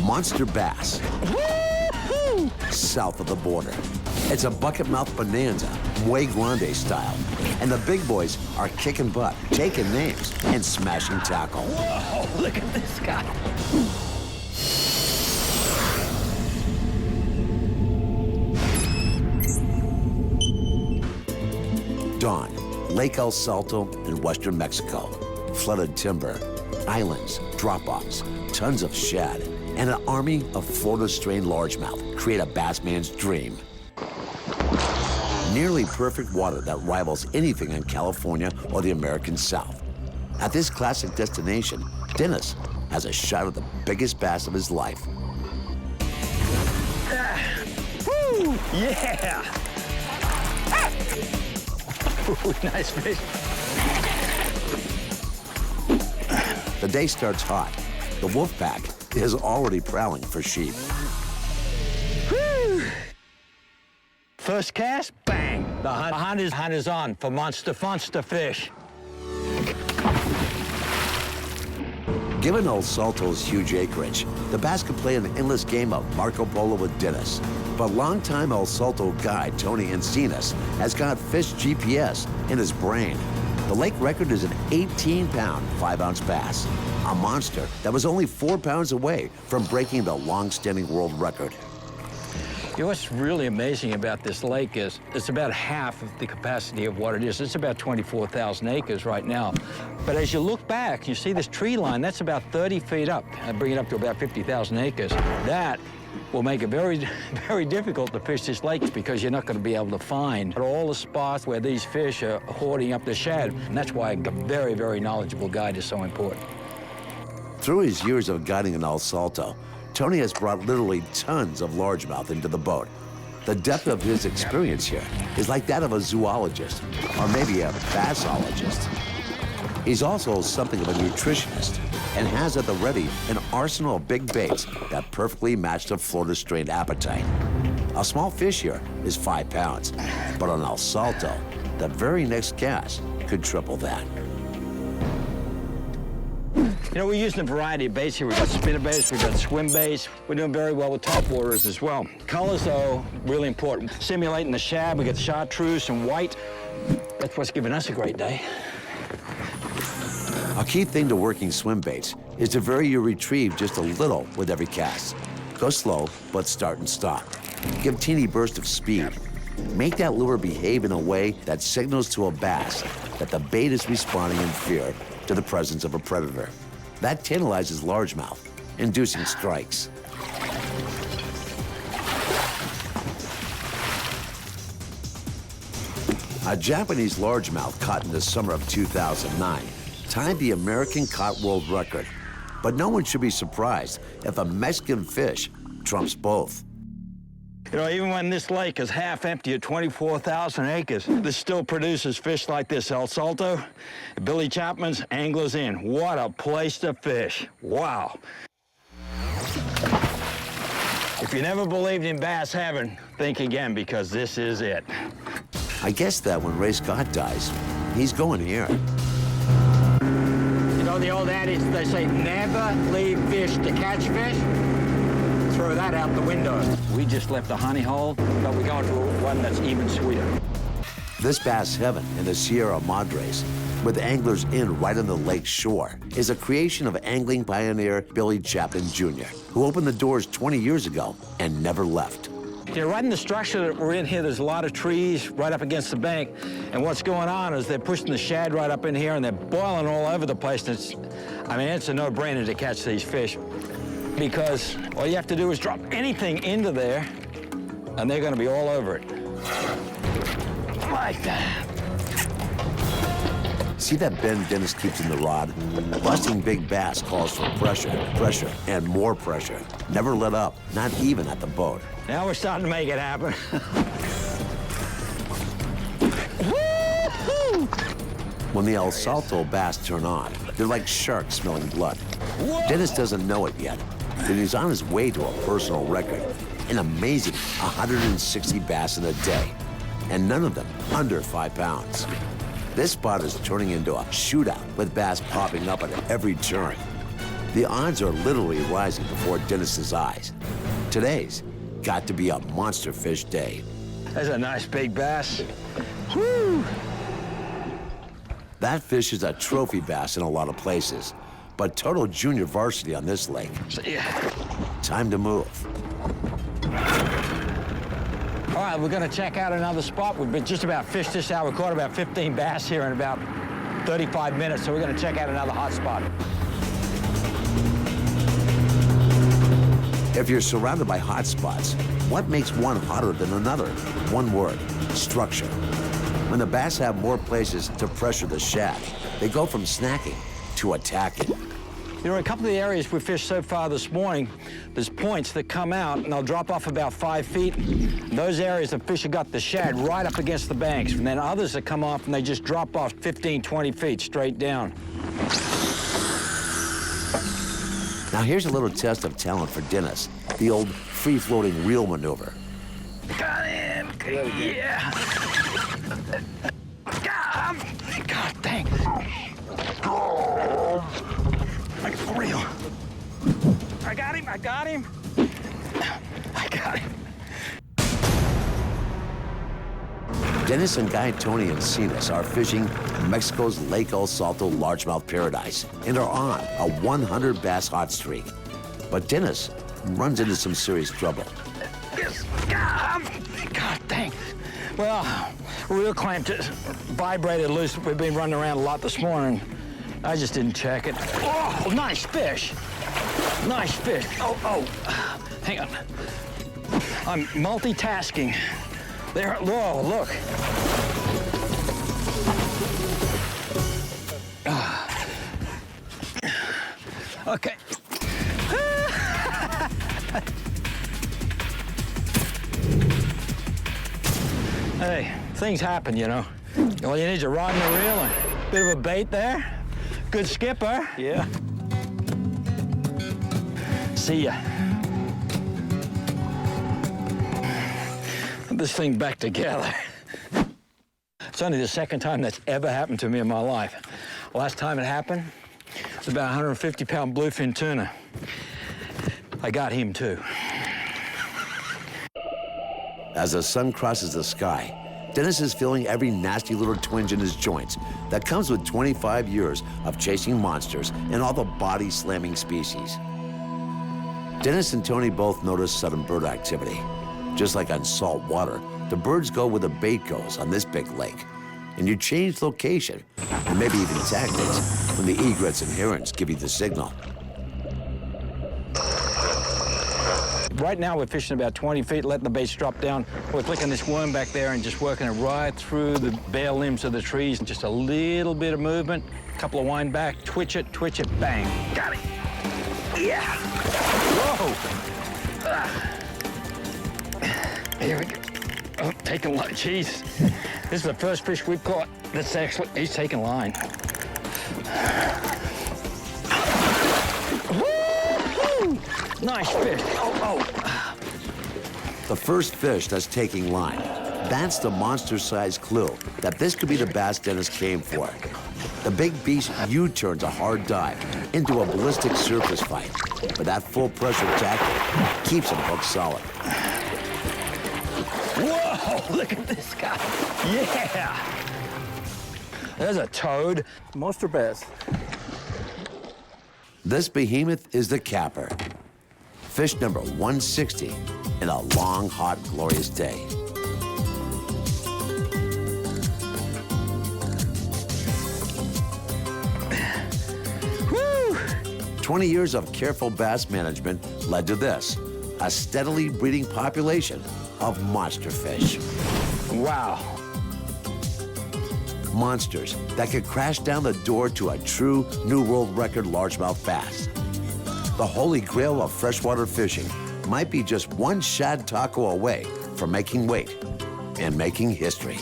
monster bass south of the border. It's a bucket mouth bonanza, muy grande style. And the big boys are kicking butt, taking names, and smashing tackle. Whoa, look at this guy. Dawn, Lake El Salto in western Mexico. Flooded timber, islands, drop-offs, tons of shad, and an army of Florida Strain Largemouth create a bass man's dream. Nearly perfect water that rivals anything in California or the American South. At this classic destination, Dennis has a shot at the biggest bass of his life. Woo! Yeah! Ooh, nice fish. The day starts hot. The wolf pack is already prowling for sheep. Woo! First cast, bang! The hunt is on for monster fish. Given El Salto's huge acreage, the bass could play an endless game of Marco Polo with Dennis. But longtime El Salto guide Tony Encinas has got fish GPS in his brain. The lake record is an 18-pound, 5-ounce bass, a monster that was only 4 pounds away from breaking the long-standing world record. You know, what's really amazing about this lake is it's about half of the capacity of what it is. It's about 24,000 acres right now. But as you look back, you see this tree line, that's about 30 feet up. I bring it up to about 50,000 acres. That will make it very, very difficult to fish this lake because you're not going to be able to find all the spots where these fish are hoarding up the shad. And that's why a very, very knowledgeable guide is so important. Through his years of guiding in El Salto, Tony has brought literally tons of largemouth into the boat. The depth of his experience here is like that of a zoologist, or maybe a bassologist. He's also something of a nutritionist and has at the ready an arsenal of big baits that perfectly match the Florida Strain appetite. A small fish here is 5 pounds, but on El Salto, the very next cast could triple that. You know, we're using a variety of baits here. We've got spinner baits, we've got swim baits. We're doing very well with topwaters as well. Colors, though, really important. Simulating the shad, we got chartreuse and white. That's what's giving us a great day. A key thing to working swim baits is to vary your retrieve just a little with every cast. Go slow, but start and stop. Give teeny bursts of speed. Make that lure behave in a way that signals to a bass that the bait is responding in fear to the presence of a predator. That tantalizes largemouth, inducing strikes. A Japanese largemouth caught in the summer of 2009 tied the American caught world record. But no one should be surprised if a Mexican fish trumps both. You know, even when this lake is half empty at 24,000 acres, this still produces fish like this. El Salto, Billy Chapman's Anglers Inn. What a place to fish. Wow. If you never believed in bass heaven, think again, because this is it. I guess that when Ray Scott dies, he's going here. You know the old adage, they say, never leave fish to catch fish? Throw that out the window. We just left a honey hole, but we're going to one that's even sweeter. This bass heaven in the Sierra Madres, with Anglers Inn right on the lake shore, is a creation of angling pioneer Billy Chapman Jr., who opened the doors 20 years ago and never left. You know, right in the structure that we're in here, there's a lot of trees right up against the bank, and what's going on is they're pushing the shad right up in here, and they're boiling all over the place. And it's a no-brainer to catch these fish, because all you have to do is drop anything into there, and they're going to be all over it. Like that. See that bend Dennis keeps in the rod? Busting big bass calls for pressure, pressure, and more pressure. Never let up, not even at the boat. Now we're starting to make it happen. When the El Salto bass turn on, they're like sharks smelling blood. Whoa. Dennis doesn't know it yet, but he's on his way to a personal record. An amazing 160 bass in a day, and none of them under 5 pounds. This spot is turning into a shootout with bass popping up at every turn. The odds are literally rising before Dennis's eyes. Today's got to be a monster fish day. That's a nice big bass. Woo! That fish is a trophy bass in a lot of places, but total junior varsity on this lake. See ya. Time to move. All right, we're gonna check out another spot. We've been just about fished this out. We caught about 15 bass here in about 35 minutes, so we're gonna check out another hot spot. If you're surrounded by hot spots, what makes one hotter than another? One word: structure. When the bass have more places to pressure the shad, they go from snacking to attacking. You know, a couple of the areas we fished so far this morning, there's points that come out and they'll drop off about 5 feet. In those areas, the fish have got the shad right up against the banks. And then others that come off and they just drop off 15, 20 feet straight down. Now here's a little test of talent for Dennis, the old free-floating reel maneuver. Got him! Yeah! Got him! God dang! Like for real. I got him! I got him! I got him! Dennis and guide Tony and Cenas are fishing Mexico's Lake El Salto largemouth paradise and are on a 100 bass hot streak. But Dennis runs into some serious trouble. Yes. God dang. Well, reel clamp just vibrated loose. We've been running around a lot this morning. I just didn't check it. Oh, nice fish. Nice fish. Oh. Hang on. I'm multitasking. There, whoa, look. Okay. Hey, things happen, you know. All you need is a rod and a reel and a bit of a bait there. Good skipper. Yeah. See ya. Put this thing back together. It's only the second time that's ever happened to me in my life. Last time it happened, it was about 150-pound bluefin tuna. I got him too. As the sun crosses the sky, Dennis is feeling every nasty little twinge in his joints that comes with 25 years of chasing monsters and all the body-slamming species. Dennis and Tony both notice sudden bird activity. Just like on salt water, the birds go where the bait goes on this big lake. And you change location, and maybe even tactics, when the egrets and herons give you the signal. Right now, we're fishing about 20 feet, letting the baits drop down. We're flicking this worm back there and just working it right through the bare limbs of the trees. Just a little bit of movement, a couple of wind back, twitch it, bang. Got it. Yeah. Whoa. Here we go. Oh, taking line. Jeez. This is the first fish we've caught. That's actually, he's taking line. Woo-hoo! Nice fish. Oh. The first fish that's taking line. That's the monster-sized clue that this could be the bass Dennis came for. The big beast U-turns a hard dive into a ballistic surface fight, but that full-pressure tackle keeps him hooked solid. Whoa, look at this guy. Yeah. There's a toad. Monster bass. This behemoth is the capper. Fish number 160 in a long, hot, glorious day. Woo! 20 years of careful bass management led to this, a steadily breeding population of monster fish. Wow. Monsters that could crash down the door to a true New World Record largemouth bass. The holy grail of freshwater fishing might be just one shad taco away from making weight and making history.